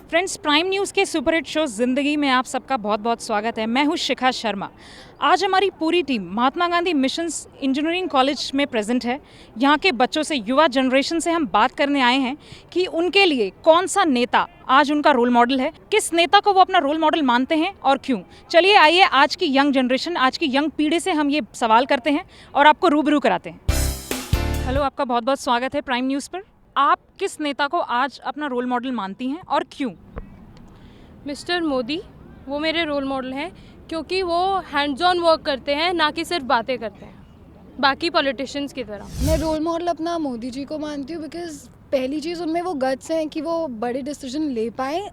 Friends, prime news के superhit show ज़िंदगी में आप सबका बहुत बहुत स्वागत है। मैं हूं शिखा शर्मा। आज हमारी पूरी team Mahatma Gandhi missions engineering college में प्रेजेंट है। यहां के बच्चों से, युवा जनरेशन से हम बात करने आए हैं कि उनके लिए कौन सा नेता आज उनका रोल मॉडल है, किस नेता को वो अपना रोल मॉडल मानते हैं और क्यों। चलिए आइए आज की यंग जनरेशन, आज की यंग पीढ़ी से हम ये सवाल करते हैं और आपको रूबरू कराते हैं। हेलो, आपका बहुत बहुत स्वागत है प्राइम न्यूज़ पर। आप किस नेता को आज अपना रोल मॉडल मानती हैं और क्यों? मिस्टर मोदी, वो मेरे रोल मॉडल हैं क्योंकि वो हैंड्स ऑन वर्क करते हैं, ना कि सिर्फ बातें करते हैं बाकी पॉलिटिशियंस की तरह। मैं रोल मॉडल अपना मोदी जी को मानती हूँ बिकॉज पहली चीज़ उनमें वो गट्स हैं कि वो बड़े डिसीजन ले पाएँ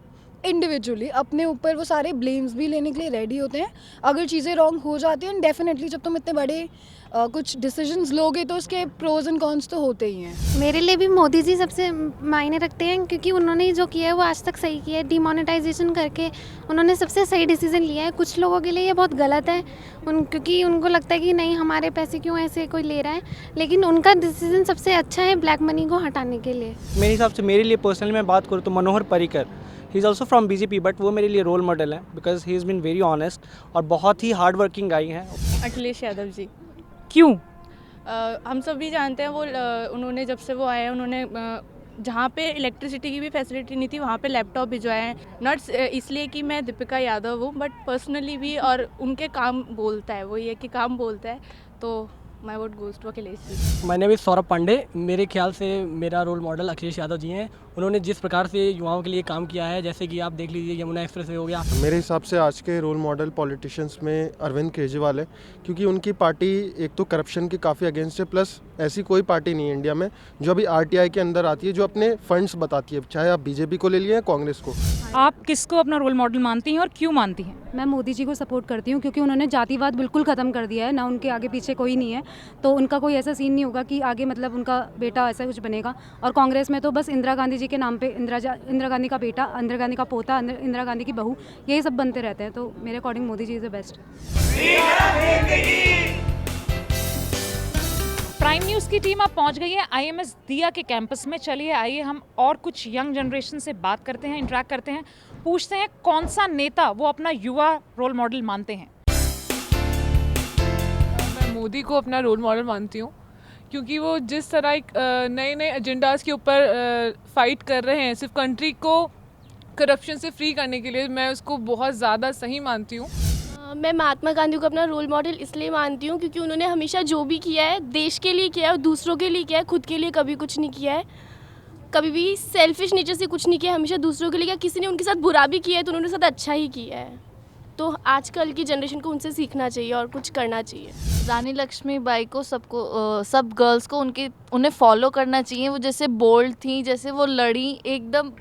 इंडिविजुअली, अपने ऊपर वो सारे ब्लेम्स भी लेने के लिए रेडी होते हैं अगर चीज़ें रॉन्ग हो जाती हैं। डेफिनेटली जब तुम इतने बड़े कुछ डिसीजंस लोगे तो उसके प्रोज एंड कॉन्स तो होते ही हैं। मेरे लिए भी मोदी जी सबसे मायने रखते हैं क्योंकि उन्होंने जो किया है वो आज तक सही किया है। डिमोनेटाइजेशन करके उन्होंने सबसे सही डिसीजन लिया है। कुछ लोगों के लिए ये बहुत गलत है क्योंकि उनको लगता है कि नहीं, हमारे पैसे क्यों ऐसे कोई ले रहा है, लेकिन उनका डिसीजन सबसे अच्छा है ब्लैक मनी को हटाने के लिए। मेरे हिसाब से, मेरे लिए पर्सनली मैं बात करूँ तो Manohar Parrikar, he is also from BJP, but वो मेरे लिए रोल मॉडल है because he is been very honest और बहुत ही हार्ड वर्किंग गाई हैं। अखिलेश यादव जी। क्यों? हम सब भी जानते हैं वो उन्होंने जब से वो आए हैं, उन्होंने जहाँ पे इलेक्ट्रिसिटी की भी फैसिलिटी नहीं थी वहाँ पे लैपटॉप भिजवाए हैं। नॉट इसलिए कि मैं दीपिका यादव हूँ, बट पर्सनली भी, और उनके काम बोलता है, वो ये कि काम बोलता है, तो my vote goes to Akhilesh ji. मैंने भी सौरभ पांडे, मेरे ख्याल से मेरा रोल मॉडल अखिलेश यादव जी हैं। उन्होंने जिस प्रकार से युवाओं के लिए काम किया है, जैसे कि आप देख लीजिए यमुना एक्सप्रेस वे हो गया। मेरे हिसाब से आज के रोल मॉडल पॉलिटिशियंस में अरविंद केजरीवाल है क्योंकि उनकी पार्टी एक तो करप्शन के काफ़ी अगेंस्ट है, प्लस ऐसी कोई पार्टी नहीं है इंडिया में जो अभी आरटीआई के अंदर आती है जो अपने फंड्स बताती है, चाहे आप बीजेपी को ले लिए या कांग्रेस को। आप किसको अपना रोल मॉडल मानती हैं और क्यों मानती हैं? मैं मोदी जी को सपोर्ट करती हूँ क्योंकि उन्होंने जातिवाद बिल्कुल ख़त्म कर दिया है ना, उनके आगे पीछे कोई नहीं है, तो उनका कोई ऐसा सीन नहीं होगा कि आगे मतलब उनका बेटा ऐसा कुछ बनेगा। और कांग्रेस में तो बस इंदिरा गांधी जी के नाम पे इंदिरा गांधी का बेटा, इंदिरा गांधी का पोता, इंदिरा गांधी की बहू, यही सब बनते रहते हैं। तो मेरे according Modi ji is the best. Prime news की टीम अब पहुंच गई है आईएमएस दिया के कैंपस में। चलिए आइए हम और कुछ यंग जनरेशन से बात करते हैं, इंटरेक्ट करते हैं, पूछते हैं कौन सा नेता वो अपना युवा रोल मॉडल मानते हैं। मैं मोदी को अपना रोल मॉडल मानती हूँ क्योंकि वो जिस तरह एक नए नए एजेंडाज़ के ऊपर फाइट कर रहे हैं सिर्फ कंट्री को करप्शन से फ्री करने के लिए, मैं उसको बहुत ज़्यादा सही मानती हूँ। मैं महात्मा गांधी को अपना रोल मॉडल इसलिए मानती हूँ क्योंकि उन्होंने हमेशा जो भी किया है देश के लिए किया है और दूसरों के लिए किया है, खुद के लिए कभी कुछ नहीं किया है। कभी भी सेल्फिश नेचर से कुछ नहीं किया, हमेशा दूसरों के लिए किया। किसी ने उनके साथ बुरा भी किया है तो उन्होंने साथ अच्छा ही किया है। तो आजकल की जनरेशन को उनसे सीखना चाहिए और कुछ करना चाहिए। रानी लक्ष्मीबाई को सब गर्ल्स को उन्हें फॉलो करना चाहिए। वो जैसे बोल्ड थी, जैसे वो लड़ी, एकदम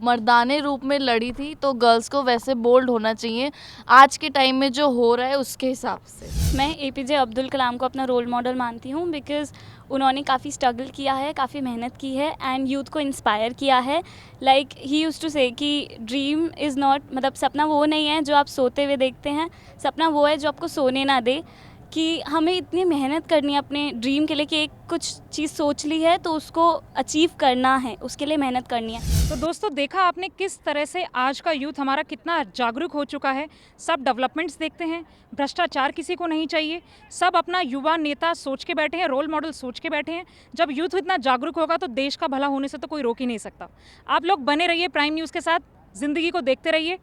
मर्दाने रूप में लड़ी थी, तो गर्ल्स को वैसे बोल्ड होना चाहिए आज के टाइम में जो हो रहा है उसके हिसाब से। मैं एपीजे अब्दुल कलाम को अपना रोल मॉडल मानती हूँ बिकॉज़ उन्होंने काफ़ी स्ट्रगल किया है, काफ़ी मेहनत की है एंड यूथ को इंस्पायर किया है। लाइक ही यूज्ड टू से कि ड्रीम इज़ नॉट, मतलब सपना वो नहीं है जो आप सोते हुए देखते हैं, सपना वो है जो आपको सोने ना दे। कि हमें इतनी मेहनत करनी है अपने ड्रीम के लिए कि एक कुछ चीज़ सोच ली है तो उसको अचीव करना है, उसके लिए मेहनत करनी है। तो दोस्तों, देखा आपने किस तरह से आज का यूथ हमारा कितना जागरूक हो चुका है। सब डेवलपमेंट्स देखते हैं, भ्रष्टाचार किसी को नहीं चाहिए, सब अपना युवा नेता सोच के बैठे हैं, रोल मॉडल सोच के बैठे हैं। जब यूथ इतना जागरूक होगा तो देश का भला होने से तो कोई रोक ही नहीं सकता। आप लोग बने रहिए प्राइम न्यूज़ के साथ, ज़िंदगी को देखते रहिए।